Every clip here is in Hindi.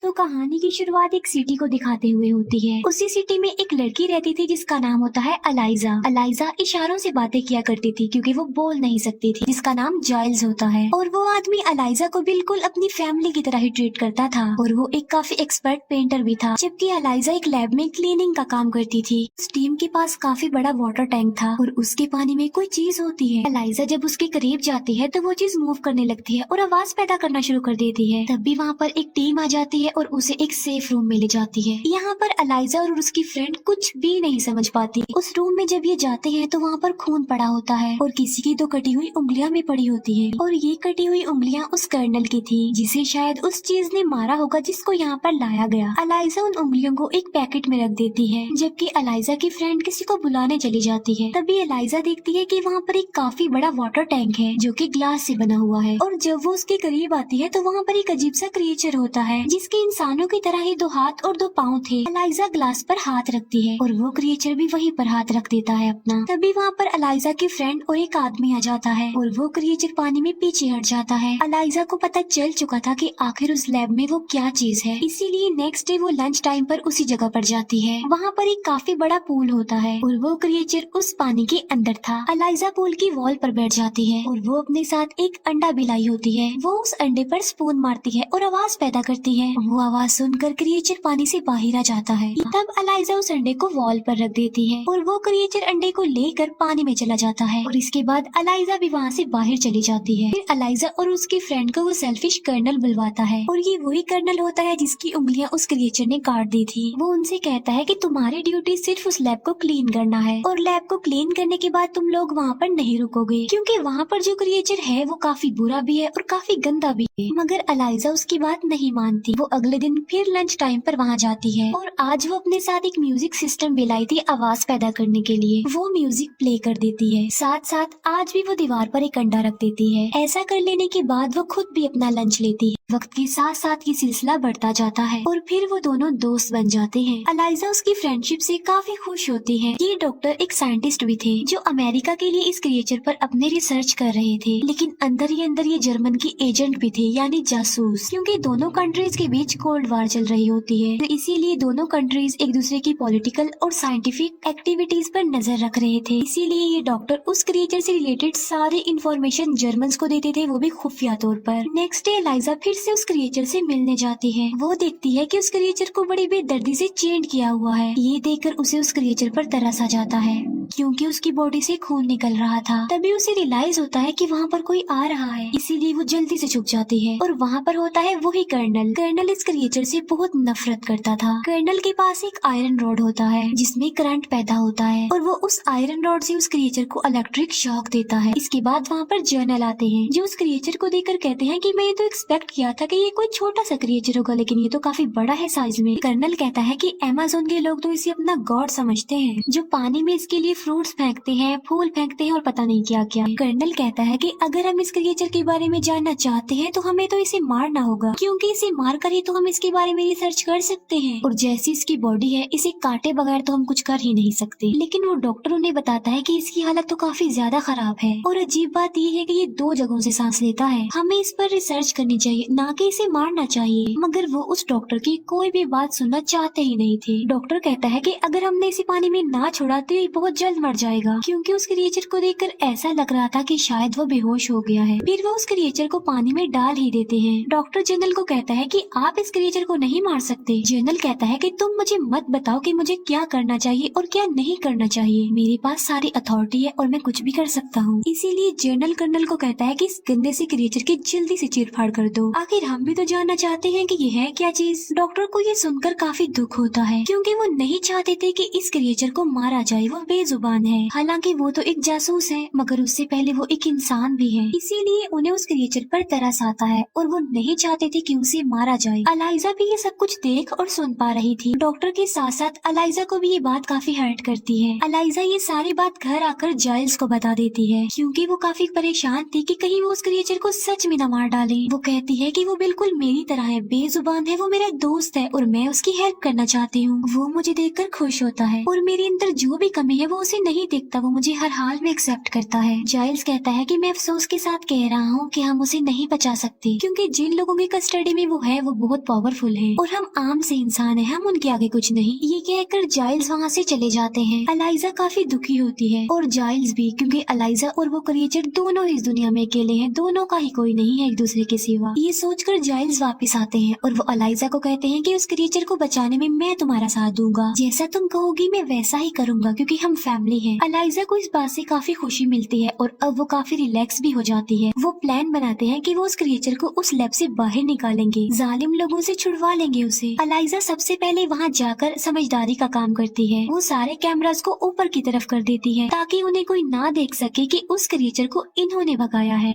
तो कहानी की शुरुआत एक सिटी को दिखाते हुए होती है। उसी सिटी में एक लड़की रहती थी जिसका नाम होता है अलाइजा। अलाइजा इशारों से बातें किया करती थी क्योंकि वो बोल नहीं सकती थी, जिसका नाम जाइल्स होता है। और वो आदमी अलाइजा को बिल्कुल अपनी फैमिली की तरह ही ट्रीट करता था और वो एक काफी एक्सपर्ट पेंटर भी था। जबकि अलाइजा एक लैब में क्लीनिंग का काम करती थी। उस टीम के पास काफी बड़ा वाटर टैंक था और उसके पानी में कोई चीज होती है। अलाइजा जब उसके करीब जाती है तो वो चीज मूव करने लगती है और आवाज पैदा करना शुरू कर देती है। तब भी वहाँ पर एक टीम आ जाती है और उसे एक सेफ रूम में ले जाती है। यहाँ पर अलाइजा और उसकी फ्रेंड कुछ भी नहीं समझ पाती। उस रूम में जब ये जाते हैं तो वहाँ पर खून पड़ा होता है और किसी की 2 कटी हुई उंगलियां भी पड़ी होती है और ये कटी हुई उंगलियां उस कर्नल की थी जिसे शायद उस चीज ने मारा होगा जिसको यहाँ पर लाया गया। अलाइजा उन उंगलियों को एक पैकेट में रख देती है जबकि अलाइजा की फ्रेंड किसी को बुलाने चली जाती है। तभी अलाइजा देखती है कि वहाँ पर एक काफी बड़ा वाटर टैंक है जो कि ग्लास से बना हुआ है और जब वो उसके करीब आती है तो वहाँ पर एक अजीब सा क्रिएचर होता है जिसके इंसानों की तरह ही 2 हाथ और 2 पाँव थे। अलाइजा ग्लास पर हाथ रखती है और वो क्रिएचर भी वहीं पर हाथ रख देता है अपना। तभी वहाँ पर अलाइजा की फ्रेंड और एक आदमी आ जाता है और वो क्रिएचर पानी में पीछे हट जाता है। अलाइजा को पता चल चुका था कि आखिर उस लैब में वो क्या चीज है, इसीलिए नेक्स्ट डे वो लंच टाइम पर उसी जगह पर जाती है। वहाँ पर एक काफी बड़ा पूल होता है और वो क्रिएचर उस पानी के अंदर था। अलाइजा पूल की वॉल पर बैठ जाती है और वो अपने साथ एक अंडा भी लाई होती है। वो उस अंडे पर स्पून मारती है और आवाज पैदा करती है। वो आवाज सुनकर क्रिएचर पानी से बाहर आ जाता है। तब अलाइजा उस अंडे को वॉल पर रख देती है और वो क्रिएचर अंडे को लेकर पानी में चला जाता है और इसके बाद अलाइजा भी वहाँ से बाहर चली जाती है। फिर अलाइजा और उसकी फ्रेंड को वो सेल्फिश कर्नल बुलवाता है और ये वही कर्नल होता है जिसकी उंगलियां उस क्रिएचर ने काट दी थी। वो उनसे कहता है कि तुम्हारी ड्यूटी सिर्फ उस लैब को क्लीन करना है और लैब को क्लीन करने के बाद तुम लोग वहाँ पर नहीं रुकोगे क्योंकि वहाँ पर जो क्रिएचर है वो काफी बुरा भी है और काफी गंदा भी है। मगर अलाइजा उसकी बात नहीं मानती। वो अगले दिन फिर लंच टाइम पर वहाँ जाती है और आज वो अपने साथ एक म्यूजिक सिस्टम भी लाई थी आवाज पैदा करने के लिए। वो म्यूजिक प्ले कर देती है, साथ साथ आज भी वो दीवार पर एक अंडा रख देती है। ऐसा कर लेने के बाद वो खुद भी अपना लंच लेती है। वक्त के साथ साथ ये सिलसिला बढ़ता जाता है और फिर वो दोनों दोस्त बन जाते हैं। अलाइजा उसकी फ्रेंडशिप से काफी खुश होती है। ये डॉक्टर एक साइंटिस्ट भी थे जो अमेरिका के लिए इस क्रिएचर पर अपने रिसर्च कर रहे थे, लेकिन अंदर ही अंदर ये जर्मन की एजेंट भी थे यानी जासूस, क्योंकि दोनों कंट्रीज के बीच कोल्ड वार चल रही होती है। तो इसीलिए दोनों कंट्रीज एक दूसरे की पॉलिटिकल और साइंटिफिक एक्टिविटीज पर नजर रख रहे थे। इसीलिए ये डॉक्टर उस क्रिएचर से रिलेटेड सारे इन्फॉर्मेशन जर्मन्स को देते थे, वो भी खुफिया तौर पर। नेक्स्ट डे अलाइजा फिर से उस क्रिएचर से मिलने जाती है। वो देखती है कि उस क्रिएचर को बड़ी बेदर्दी से चेंड किया हुआ है। ये देखकर उसे उस क्रिएचर पर तरस आ जाता है क्योंकि उसकी बॉडी से खून निकल रहा था। तभी उसे रियलाइज होता है कि वहाँ पर कोई आ रहा है, इसीलिए वो जल्दी से छुप जाती है और वहाँ पर होता है वही कर्नल। कर्नल इस क्रिएचर से बहुत नफरत करता था। कर्नल के पास एक आयरन रॉड होता है जिसमें करंट पैदा होता है और वो उस आयरन रॉड से उस क्रिएचर को इलेक्ट्रिक शॉक देता है। इसके बाद वहाँ पर जर्नल आते हैं जो उस क्रिएचर को देखकर कहते हैं कि मैं तो एक्सपेक्ट किया था कि ये कोई छोटा सा क्रिएचर होगा, लेकिन ये तो काफी बड़ा है साइज में। कर्नल कहता है कि अमेज़न के लोग तो इसे अपना गॉड समझते हैं, जो पानी में इसके लिए फ्रूट्स फेंकते हैं, फूल फेंकते हैं और पता नहीं क्या क्या। कर्नल कहता है कि अगर हम इस क्रिएचर के बारे में जानना चाहते हैं तो हमें तो इसे मारना होगा, क्योंकि इसे मार कर ही तो हम इसके बारे में रिसर्च कर सकते हैं और जैसी इसकी बॉडी है इसे काटे बगैर तो हम कुछ कर ही नहीं सकते। लेकिन वो डॉक्टर उन्हें बताता है कि इसकी हालत तो काफी ज्यादा खराब है और अजीब बात ये है कि ये 2 जगहों से सांस लेता है। हमें इस पर रिसर्च करनी चाहिए, ना कि इसे मारना चाहिए। मगर वो उस डॉक्टर की कोई भी बात सुनना चाहते ही नहीं थे। डॉक्टर कहता है कि अगर हमने इसे पानी में ना छोड़ा तो ये बहुत जल्द मर जाएगा, क्योंकि उस क्रिएचर को देखकर ऐसा लग रहा था कि शायद वो बेहोश हो गया है। फिर वो उस क्रिएचर को पानी में डाल ही देते हैं। डॉक्टर जनरल को कहता है कि आप इस क्रिएचर को नहीं मार सकते। जनरल कहता है कि तुम मुझे मत बताओ कि मुझे क्या करना चाहिए और क्या नहीं करना चाहिए, मेरे पास सारी अथॉरिटी है और मैं कुछ भी कर सकता हूँ। इसीलिए जनरल कर्नल को कहता है कि इस गंदे से क्रिएचर की जल्दी से चीर-फाड़ कर दो, आखिर हम भी तो जानना चाहते हैं कि ये है क्या चीज। डॉक्टर को ये सुनकर काफी दुख होता है क्योंकि वो नहीं चाहते थे कि इस क्रिएचर को मारा जाए। वो बेजुबान है, हालांकि वो तो एक जासूस है, मगर उससे पहले वो एक इंसान भी है। इसीलिए उन्हें उस क्रिएचर पर तरस आता है और वो नहीं चाहते थे कि उसे मारा जाए। अलाइजा भी ये सब कुछ देख और सुन पा रही थी। डॉक्टर के साथ साथ अलाइजा को भी ये बात काफी हर्ट करती है। अलाइजा ये सारी बात घर आकर जाइल्स को बता देती है क्योंकि वो काफी परेशान थी कि कहीं वो उस क्रिएचर को सच में न मार डाले। वो कहती है कि वो बिल्कुल मेरी तरह है, बेजुबान है, वो मेरा दोस्त है और मैं उसकी हेल्प करना चाहती हूँ। वो मुझे देखकर खुश होता है और मेरे अंदर जो भी कमी है वो उसे नहीं देखता, वो मुझे हर हाल में एक्सेप्ट करता है। जाइल्स कहता है कि मैं अफसोस के साथ कह रहा हूँ कि हम उसे नहीं बचा सकते क्योंकि जिन लोगों की कस्टडी में वो है वो बहुत पावरफुल हैं और हम आम से इंसान हैं, हम उनके आगे कुछ नहीं। ये कहकर जाइल्स वहाँ से चले जाते हैं। अलाइजा काफी दुखी होती है और जाइल्स भी, क्योंकि अलाइजा और वो क्रिएचर दोनों इस दुनिया में अकेले हैं, दोनों का ही कोई नहीं है एक दूसरे के सिवा। ये सोचकर जाइल्स वापस आते हैं और वो अलाइजा को कहते हैं कि उस क्रिएचर को बचाने में मैं तुम्हारा साथ दूंगा, जैसा तुम कहोगी मैं वैसा ही करूंगा, क्योंकि हम फैमिली हैं। अलाइजा को इस बात से काफी खुशी मिलती है और अब वो काफी रिलैक्स भी हो जाती है। वो प्लान बनाते हैं कि वो उस क्रिएचर को उस लैब से बाहर निकालेंगे, जालिम लोगों से छुड़वा लेंगे उसे। अलाइजा सबसे पहले वहाँ जाकर समझदारी का काम करती है। वो सारे कैमरास को ऊपर की तरफ कर देती है ताकि उन्हें कोई ना देख सके कि उस क्रिएचर को इन्होंने भगाया है।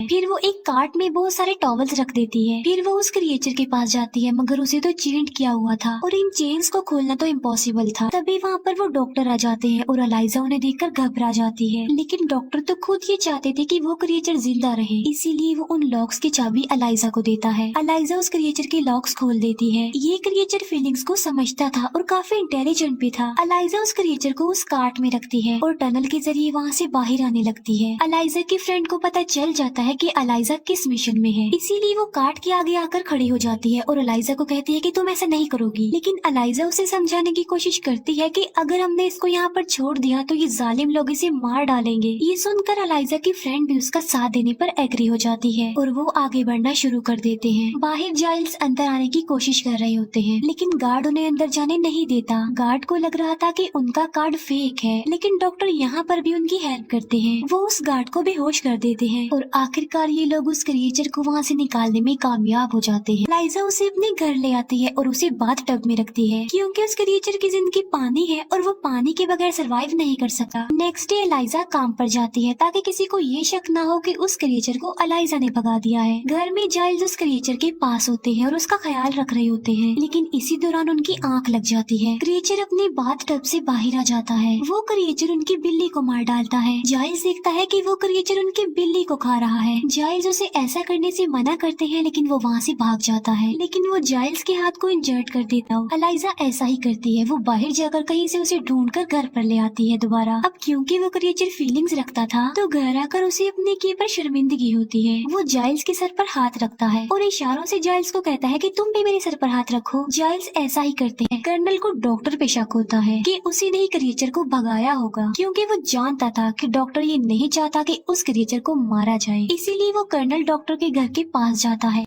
फिर वो एक कार्ट में बहुत सारे टॉवल्स रख देती है। फिर वो उस क्रिएचर के पास जाती है, मगर उसे तो चेंट किया हुआ था और इन चेन्स को खोलना तो इम्पॉसिबल था। तभी वहाँ पर वो डॉक्टर आ जाते हैं और अलाइजा उन्हें देखकर घबरा जाती है, लेकिन डॉक्टर तो खुद ये चाहते थे कि वो क्रिएचर जिंदा रहे, इसीलिए वो उन लॉक्स की चाबी अलाइजा को देता है। अलाइजा उस क्रिएचर के लॉक्स खोल देती है। ये क्रिएचर फीलिंग्स को समझता था और काफी इंटेलिजेंट भी था। अलाइजा उस क्रिएचर को उस कार्ट में रखती है और टनल के जरिए वहाँ से बाहर आने लगती है। अलाइजा की फ्रेंड को पता चल जाता है कि अलाइजा किस मिशन में है, इसीलिए वो कार्ट के आगे आकर खड़ी हो जाती है और अलाइजा को कहती है कि तुम ऐसा नहीं करोगी। लेकिन अलाइजा उसे समझाने की कोशिश करती है कि अगर हमने इसको यहाँ पर छोड़ दिया तो ये जालिम लोग इसे मार डालेंगे। ये सुनकर अलाइजा की फ्रेंड भी उसका साथ देने पर एग्री हो जाती है और वो आगे बढ़ना शुरू कर देते हैं। बाहर जाइल्स अंदर आने की कोशिश कर रहे होते हैं, लेकिन गार्ड उन्हें अंदर जाने नहीं देता। गार्ड को लग रहा था कि उनका कार्ड फेक है, लेकिन डॉक्टर यहाँ पर भी उनकी हेल्प करते हैं। वो उस गार्ड को बेहोश कर देते हैं और आखिरकार ये लोग उस क्रिएचर को वहाँ से निकालने में कामयाब हो जाते हैं। लाइजा उसे अपने घर ले आती है और उसे बाथ टब में रखती है, क्योंकि उस क्रिएचर की जिंदगी पानी है और वो पानी के बगैर सरवाइव नहीं कर सकता। नेक्स्ट डे लाइजा काम पर जाती है ताकि किसी को ये शक ना हो कि उस क्रिएचर को अलाइजा ने भगा दिया है। घर में जाइल्स उस क्रिएचर के पास होते हैं और उसका ख्याल रख रहे होते हैं, लेकिन इसी दौरान उनकी आंख लग जाती है। क्रिएचर अपने बाथ टब से बाहर आ जाता है। वो क्रिएचर उनकी बिल्ली को मार डालता है। जाइल्स देखता है कि वो क्रिएचर उनकी बिल्ली को खा रहा है। जाइल्स उसे ऐसा करने से मना करते हैं, लेकिन वो वहाँ से भाग जाता है, लेकिन वो जाइल्स के हाथ को इंजर्ड कर देता है। अलाइजा ऐसा ही करती है। वो बाहर जाकर कहीं से उसे ढूंढकर घर पर ले आती है दोबारा। अब क्योंकि वो क्रिएचर फीलिंग्स रखता था तो घर आकर उसे अपने किए पर शर्मिंदगी होती है। वो जाइल्स के सर पर हाथ रखता है और इशारों से जाइल्स को कहता है कि तुम भी मेरे सर पर हाथ रखो। जाइल्स ऐसा ही करते हैं। कर्नल को डॉक्टर पे शक होता है कि उसी ने ही क्रिएचर को भगाया होगा, क्योंकि वो जानता था कि डॉक्टर ये नहीं चाहता कि उस क्रिएचर को मारा जाए, इसीलिए वो कर्नल डॉक्टर के घर के पास जाता है।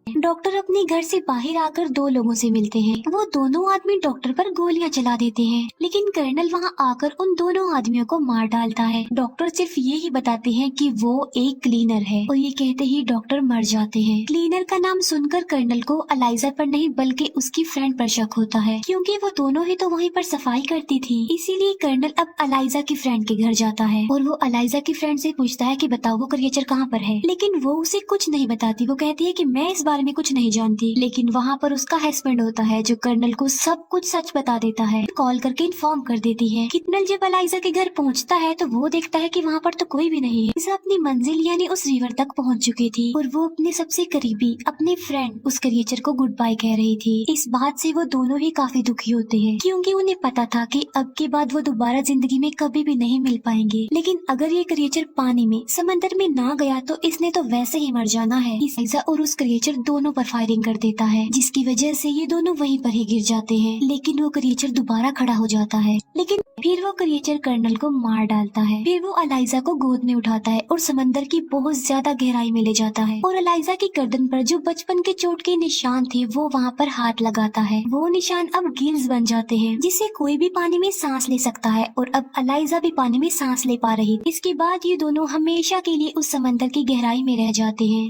डॉक्टर अपने घर से बाहर आकर दो लोगों से मिलते हैं। वो दोनों आदमी डॉक्टर पर गोलियां चला देते हैं, लेकिन कर्नल वहां आकर उन दोनों आदमियों को मार डालता है। डॉक्टर सिर्फ ये ही बताते हैं कि वो एक क्लीनर है और ये कहते ही डॉक्टर मर जाते हैं। क्लीनर का नाम सुनकर कर्नल को अलाइजा पर नहीं बल्कि उसकी फ्रेंड पर शक होता है, क्योंकि वो दोनों ही तो वहीं पर सफाई करती थी। इसीलिए कर्नल अब अलाइजा की फ्रेंड के घर जाता है और वो अलाइजा की फ्रेंड से पूछता है कि बताओ वो क्रिएचर कहाँ पर है, लेकिन वो उसे कुछ नहीं बताती। वो कहती है कि मैं इस बारे में कुछ नहीं जानती, लेकिन वहाँ पर उसका हस्बैंड होता है जो कर्नल को सब कुछ सच बता देता है। कॉल करके इन्फॉर्म कर देती है। कर्नल जब अलाइजा के घर पहुँचता है तो वो देखता है कि वहाँ पर तो कोई भी नहीं है। इसे अपनी मंजिल यानी उस रिवर तक पहुँच चुकी थी और वो अपने सबसे करीबी अपने फ्रेंड उस क्रिएचर को गुड बाय कह रही थी। इस बात से वो दोनों ही काफी दुखी होते हैं, क्योंकि उन्हें पता था कि अब के बाद वो दोबारा जिंदगी में कभी भी नहीं मिल पाएंगे। लेकिन अगर ये क्रिएचर पानी में समंदर में ना गया तो इसने तो वैसे ही मर जाना है। अलाइजा और उस क्रिएचर दोनों पर फायरिंग कर देता है, जिसकी वजह से ये दोनों वहीं पर ही गिर जाते हैं। लेकिन वो क्रिएचर दोबारा खड़ा हो जाता है, लेकिन फिर वो क्रिएचर कर्नल को मार डालता है। फिर वो अलाइजा को गोद में उठाता है और समंदर की बहुत ज्यादा गहराई में ले जाता है और अलाइजा की गर्दन पर जो बचपन के चोट के निशान थे वो वहाँ पर हाथ लगाता है। वो निशान अब गिल्स बन जाते हैं, जिससे कोई भी पानी में सांस ले सकता है और अब अलाइजा भी पानी में सांस ले पा रही। इसके बाद ये दोनों हमेशा के लिए उस समंदर की गहराई में रह जाते हैं।